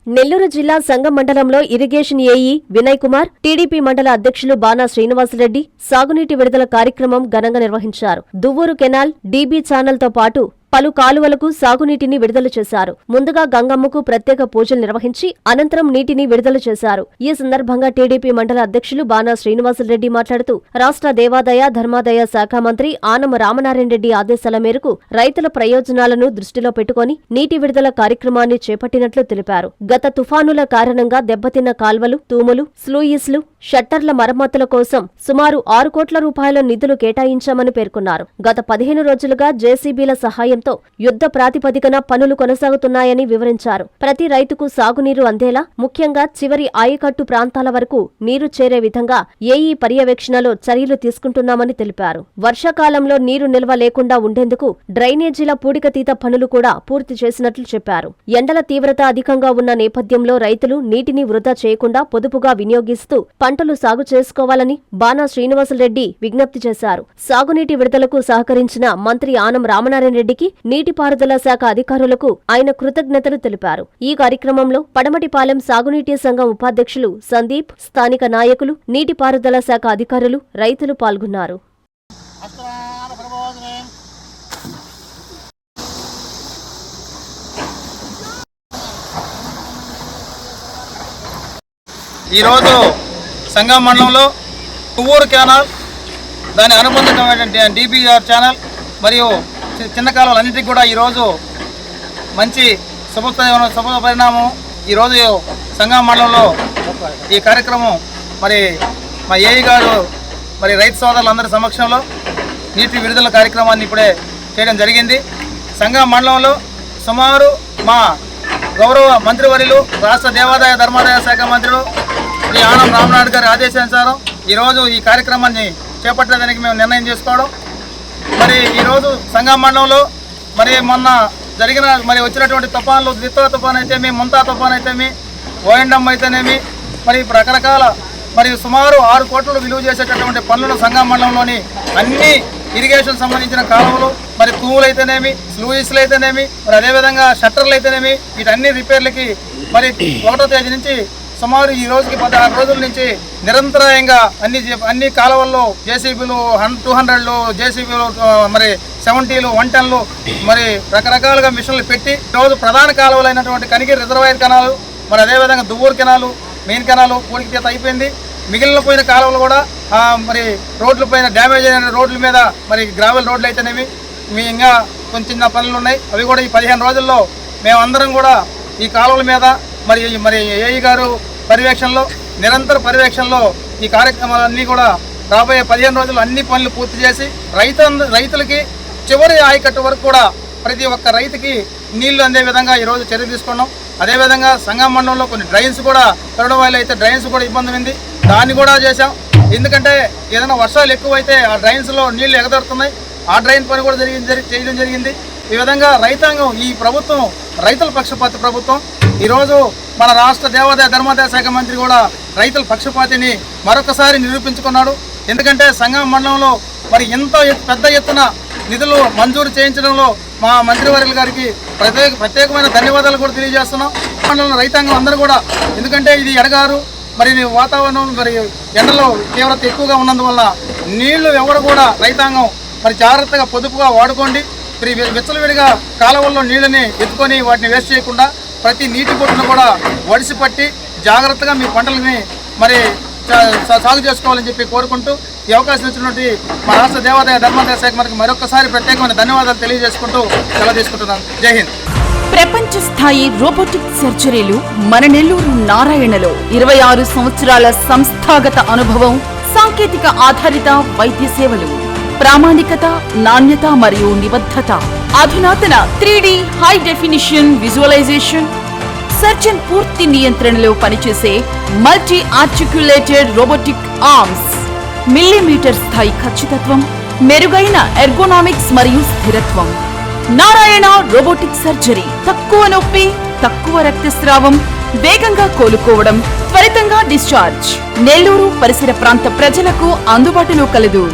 నెల్లూరు జిల్లా సంగం మండలంలో irrigation AE Vinay Kumar, TDP మండల అధ్యక్షులు బానా శ్రీనివాసరెడ్డి సాగునీటి విడుదల కార్యక్రమం ఘనంగా నిర్వహించారు. దువ్వూరు కెనాల్, డీబీ ఛానల్తో పాటు పలు కాలువలకు సాగునీటిని విడుదల చేశారు. ముందుగా గంగమ్మకు ప్రత్యేక పూజలు నిర్వహించి అనంతరం నీటిని విడుదల చేశారు. ఈ సందర్భంగా టీడీపీ మండల అధ్యక్షులు బానా శ్రీనివాసరెడ్డి మాట్లాడుతూ రాష్ట్ర దేవాదాయ ధర్మాదాయ శాఖ మంత్రి ఆనం రామనారాయణ రెడ్డి ఆదేశాల మేరకు రైతుల ప్రయోజనాలను దృష్టిలో పెట్టుకుని నీటి విడుదల కార్యక్రమాన్ని చేపట్టినట్లు తెలిపారు. గత తుఫానుల కారణంగా దెబ్బతిన్న కాల్వలు, తూములు, స్లూయిస్లు, షట్టర్ల మరమ్మతుల కోసం సుమారు 6 కోట్ల రూపాయల నిధులు కేటాయించామని పేర్కొన్నారు. గత 15 రోజులుగా జేసీబీల సహాయంతో యుద్ధ ప్రాతిపదికన పనులు కొనసాగుతున్నాయని వివరించారు. ప్రతి రైతుకు సాగునీరు అందేలా, ముఖ్యంగా చివరి ఆయకట్టు ప్రాంతాల వరకు నీరు చేరే విధంగా ఏఈ పర్యవేక్షణలో చర్యలు తీసుకుంటున్నామని తెలిపారు. వర్షాకాలంలో నీరు నిల్వ లేకుండా ఉండేందుకు డ్రైనేజీల పూడికతీత పనులు కూడా పూర్తి చేసినట్లు చెప్పారు. ఎండల తీవ్రత అధికంగా ఉన్న నేపథ్యంలో రైతులు నీటిని వృధా చేయకుండా పొదుపుగా వినియోగిస్తూ పంటలు సాగు చేసుకోవాలని బానా శ్రీనివాసరెడ్డి విజ్ఞప్తి చేశారు. సాగునీటి విడుదలకు సహకరించిన మంత్రి ఆనం రామనారాయణ రెడ్డికి, నీటిపారుదల శాఖ అధికారులకు ఆయన కృతజ్ఞతలు తెలిపారు. ఈ కార్యక్రమంలో పడమటిపాలెం సాగునీటి సంఘం ఉపాధ్యక్షులు సందీప్, స్థానిక నాయకులు, నీటిపారుదల శాఖ అధికారులు, రైతులు పాల్గొన్నారు. ఈరోజు సంగం మండలంలో దువ్వూరు కెనాల్, దాని అనుబంధమైన డీబీఆర్ ఛానల్ మరియు చిన్న కాలువలన్నింటికి కూడా ఈరోజు మంచి శుభ పరిణామం. ఈరోజు సంగం మండలంలో ఈ కార్యక్రమం మరి మా ఏఈ గారు మరి రైతు సోదరులందరి సమక్షంలో నీటి విడుదల కార్యక్రమాన్ని ఇప్పుడే చేయడం జరిగింది. సంగం మండలంలో సుమారు మా గౌరవ మంత్రివర్యులు, రాష్ట్ర దేవాదాయ ధర్మాదాయ శాఖ మంత్రులు శ్రీ ఆనం రామనారాయణ గారి ఆదేశానుసారం ఈరోజు ఈ కార్యక్రమాన్ని చేపట్టడానికి మేము నిర్ణయం చేసుకోవడం. మరి ఈరోజు సంగం మండలంలో మరి మొన్న జరిగిన వచ్చినటువంటి తుఫాన్లు, దిత్తా తుఫాన్ అయితేమి, ముంతా తుఫాన్ అయితేమి, ఓఎండం అయితేనేమి, మరి రకరకాల సుమారు 6 కోట్లు విలువ చేసేటటువంటి పనులను సంగం మండలంలోని అన్ని ఇరిగేషన్ సంబంధించిన కాలువలు, మరి తూములు అయితేనేమి, స్లూయిస్లు అయితేనేమి, మరి అదేవిధంగా షట్టర్లు అయితేనేమి, వీటన్ని రిపేర్లకి మరి 1వ తేదీ నుంచి సుమారు ఈ రోజుకి 16 రోజుల నుంచి నిరంతరాయంగా అన్ని కాలువల్లో జేసీబీలు 200లు, జేసీబీలు మరి 70లు, 1 టన్లు మరి రకరకాలుగా మిషన్లు పెట్టి ఈరోజు ప్రధాన కాలువలైనటువంటి కనిగిరి రిజర్వాయర్ కెనాలు, మరి అదేవిధంగా దువ్వూరు కెనాలు, మెయిన్ కెనాలు పూడికతీత అయిపోయింది. మిగిలిన పోయిన కాలువలు కూడా మరి రోడ్ల పైన డ్యామేజ్ అయిన రోడ్ల మీద మరి గ్రావెల్ రోడ్లు అయితేనేమి, ఇంకా కొంచెం చిన్న పనులు ఉన్నాయి. అవి కూడా ఈ 15 రోజుల్లో మేమందరం కూడా ఈ కాలువల మీద మరి ఏఈ గారు పర్యవేక్షణలో, నిరంతర పర్యవేక్షణలో ఈ కార్యక్రమాలన్నీ కూడా రాబోయే 15 రోజులు అన్ని పనులు పూర్తి చేసి రైతులకి చివరి ఆయకట్టు వరకు కూడా ప్రతి ఒక్క రైతుకి నీళ్లు అందే విధంగా ఈరోజు చర్య తీసుకున్నాం. అదేవిధంగా సంగం మండలంలో కొన్ని డ్రైన్స్ కూడా తొడవాళ్ళు అయితే డ్రైన్స్ కూడా ఇబ్బంది ఉంది, దాన్ని కూడా చేశాం. ఎందుకంటే ఏదైనా వర్షాలు ఎక్కువైతే ఆ డ్రైన్స్లో నీళ్లు ఎగదొడుతున్నాయి, ఆ డ్రైన్ పని కూడా చేయడం జరిగింది. ఈ విధంగా రైతాంగం, ఈ ప్రభుత్వం రైతుల పక్షపాతి ప్రభుత్వం. ఈరోజు మన రాష్ట్ర దేవాదాయ ధర్మాదాయ శాఖ మంత్రి కూడా రైతుల పక్షపాతిని మరొకసారి నిరూపించుకున్నాడు. ఎందుకంటే సంగం మండలంలో మరి ఎంతో పెద్ద ఎత్తున నిధులు మంజూరు చేయించడంలో మా మంత్రివర్యుల గారికి ప్రత్యేకమైన ధన్యవాదాలు కూడా తెలియజేస్తున్నాం. మండలంలో రైతాంగం అందరూ కూడా, ఎందుకంటే ఇది ఎడగారు, మరి వాతావరణం మరి ఎండలో తీవ్రత ఎక్కువగా ఉన్నందువల్ల నీళ్లు ఎవరు కూడా రైతాంగం మరి జాగ్రత్తగా పొదుపుగా వాడుకోండి. విచ్చలవిడిగా కాలువల్లో నీళ్ళని ఎత్తుకొని వాటిని వేస్ట్ చేయకుండా ప్రతి నీటి బొట్టును కూడా వడిసి పట్టి జాగ్రత్తగా మీ పంటలని మరి సాగు చేసుకోవాలని చెప్పి కోరుకుంటూ ఈ అవకాశం ఇచ్చినటువంటి మా రాష్ట్ర దేవాదాయ ధర్మాదాయ శాఖ మంత్రికి మరొకసారి ప్రత్యేకమైన ధన్యవాదాలు తెలియజేసుకుంటూ సెలవు తీసుకుంటున్నాను. జై హింద్. ప్రపంచ స్థాయి రోబోటిక్ సర్జరీలు మన నెల్లూరు నారాయణలో 26 సంవత్సరాల సంస్థాగత అనుభవం, సాంకేతిక ఆధారిత వైద్య సేవలు, ప్రామాణికత, నాణ్యత మరియు నిబద్ధత, అధునాతన 3D high definition visualisation, surgeon పూర్తి నియంత్రణలో పనిచేసే multi articulated robotic arms, millimetre స్థాయి ఖచ్చితత్వం, మెరుగైన ఎర్గోనామిక్స్ మరియు స్థిరత్వం. Narayana robotic surgery. తక్కువ నొప్పి, తక్కువ రక్తస్రావం, వేగంగా కోలుకోవడం, త్వరితంగా డిశ్చార్జ్. నెల్లూరు పరిసర ప్రాంత ప్రజలకు అందుబాటులో కలదు.